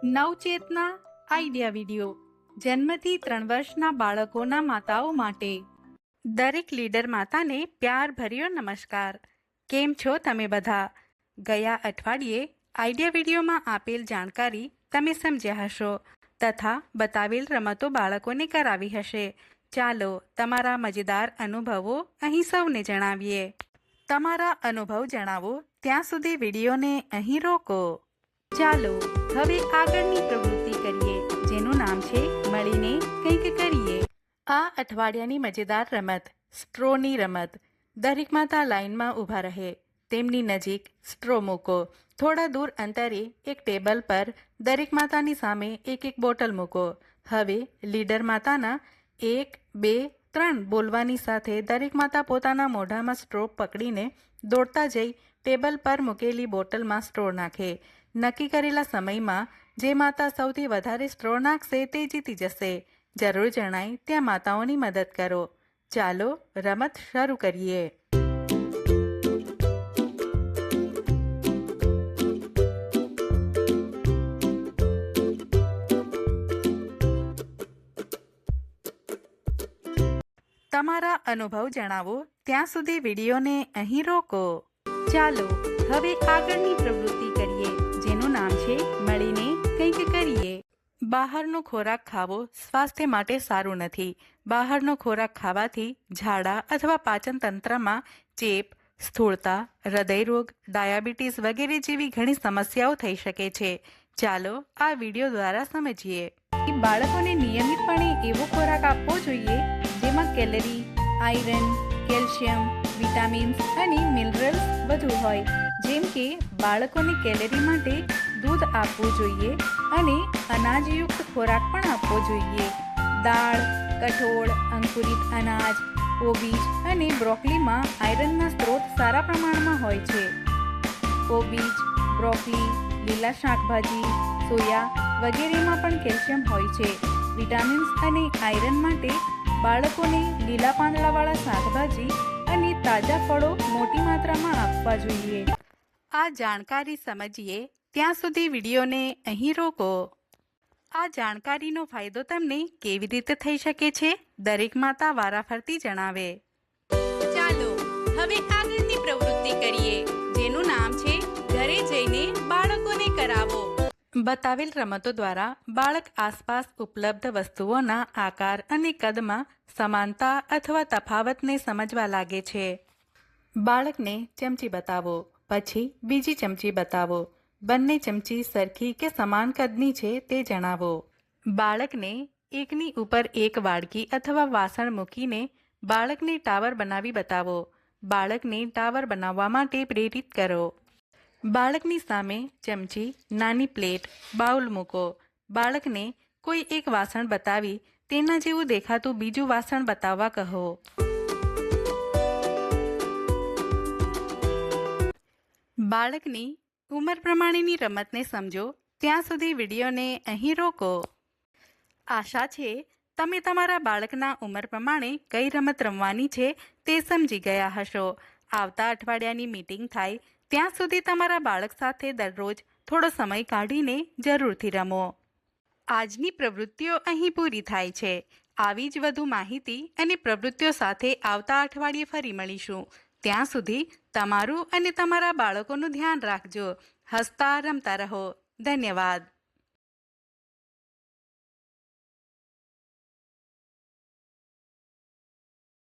નવચેતના idea video જન્મથી 3 વર્ષના બાળકોના માતાઓ માટે। દરેક લીડર માતાને પ્યાર ભર્યો નમસ્કાર। કેમ છો તમે બધા? ગયા અઠવાડિયે આઈડિયા વિડીયોમાં આપેલ જાણકારી તમે સમજ્યા હશો તથા બતાવેલ રમતો બાળકોને કરાવી હશે। ચાલો તમારા મજેદાર અનુભવો અહીં સૌને જણાવીએ। તમારા અનુભવ જણાવો ત્યાં સુધી વિડીયોને અહીં રોકો। ચાલો હવે આગળની પ્રવૃત્તિ કરીએ જેનું નામ છે મળીને કંઈક કરીએ। આ અઠવાડિયાની મજેદાર રમત સ્ટ્રોની રમત। દરેક માતા લાઈનમાં ઊભા રહે, તેમની નજીક સ્ટ્રો મૂકો। થોડા દૂર અંતરે એક ટેબલ પર દરેક માતાની સામે એક બોટલ મૂકો। હવે લીડર માતાના 1, 2, 3 બોલવાની સાથે દરેક માતા પોતાના મોઢામાં સ્ટ્રો પકડીને દોડતા જઈ ટેબલ પર મૂકેલી બોટલમાં સ્ટ્રો નાખે। નક્કી કરેલા સમયમાં જે માતા સૌથી વધારે સ્ટ્રો નાખશે તે જીતી જશે। જરૂર જણાય ત્યાં માતાઓની મદદ કરો। ચાલો રમત શરૂ કરીએ। તમારા અનુભવ જણાવો ત્યાં સુધી વિડીયોને અહીં રોકો। ચાલો હવે આગળની પ્રવૃત્તિ કરીએ જેનું નામ છે મળીને કંઈક કરીએ। બહારનો ખોરાક ખાવો સ્વાસ્થ્ય માટે સારું નથી। બહારનો ખોરાક ખાવાથી ઝાડા અથવા પાચન તંત્રમાં ચેપ, સ્થૂળતા, હૃદયરોગ, ડાયાબિટીસ વગેરે જેવી ઘણી સમસ્યાઓ થઈ શકે છે। ચાલો આ વિડીયો દ્વારા સમજીએ। બાળકોને નિયમિતપણે એવો ખોરાક આપવો જોઈએ જેમાં કેલરી, આયરન, કેલ્શિયમ, વિટામિન્સ અને મિનરલ્સ વધુ હોય। જેમ કે બાળકોને કેલરી માટે દૂધ આપવું જોઈએ અને અનાજયુક્ત ખોરાક પણ આપવો જોઈએ। દાળ, કઠોળ, અંકુરિત અનાજ, કોબીજ અને બ્રોકોલીમાં આયરનના સ્ત્રોત સારા પ્રમાણમાં હોય છે। કોબીજ, બ્રોકોલી, લીલા શાકભાજી, સોયા વગેરેમાં પણ કેલ્શિયમ હોય છે। વિટામિન્સ અને આયરન માટે બાળકોને લીલા પાંદડાવાળા શાકભાજી અને તાજા ફળો મોટી માત્રામાં આપવા જોઈએ। આ જાણકારી સમજીએ ત્યાં સુધી વિડીયોને અહીં રોકો। આ જાણકારીનો ફાયદો તમને કેવી રીતે થઈ શકે છે દરેક માતા વારાફરતી જણાવે। ચાલો હવે આગળની પ્રવૃત્તિ કરીએ જેનું નામ છે ઘરે જઈને બાળકોને કરાવો। બતાવેલ રમતો દ્વારા બાળક આસપાસ ઉપલબ્ધ વસ્તુઓના આકાર અને કદમાં સમાનતા અથવા તફાવતને સમજવા લાગે છે। બાળકને ચમચી બતાવો, પછી બીજી ચમચી બતાવો। બંને ચમચી સરખી કે સમાન કદની છે તે જણાવો। બાળકને એકની ઉપર એક વાડકી અથવા વાસણ મૂકીને બાળકને ટાવર બનાવી બતાવો। બાળકને ટાવર બનાવવા માટે પ્રેરિત કરો। બાળકની સામે ચમચી, નાની પ્લેટ, બાઉલ મૂકો। બાળકને કોઈ એક વાસણ બતાવી તેના જેવું દેખાતું બીજું વાસણ બતાવવા કહો। બાળકની ઉંમર પ્રમાણેની રમતને સમજો ત્યાં સુધી વિડીયોને અહીં રોકો। આશા છે તમે તમારા બાળકના ઉંમર પ્રમાણે કઈ રમત રમવાની છે તે સમજી ગયા હશો। આવતા અઠવાડિયાની મીટિંગ થાય ત્યાં સુધી તમારા બાળક સાથે દરરોજ થોડો સમય કાઢીને જરૂરથી રમો। આજની પ્રવૃત્તિઓ અહીં પૂરી થાય છે। આવી જ વધુ માહિતી અને પ્રવૃત્તિઓ સાથે આવતા અઠવાડિયે ફરી મળીશું। ત્યાં સુધી તમારું અને તમારા બાળકોનું ધ્યાન રાખજો। હસતા રમતા રહો। ધન્યવાદ।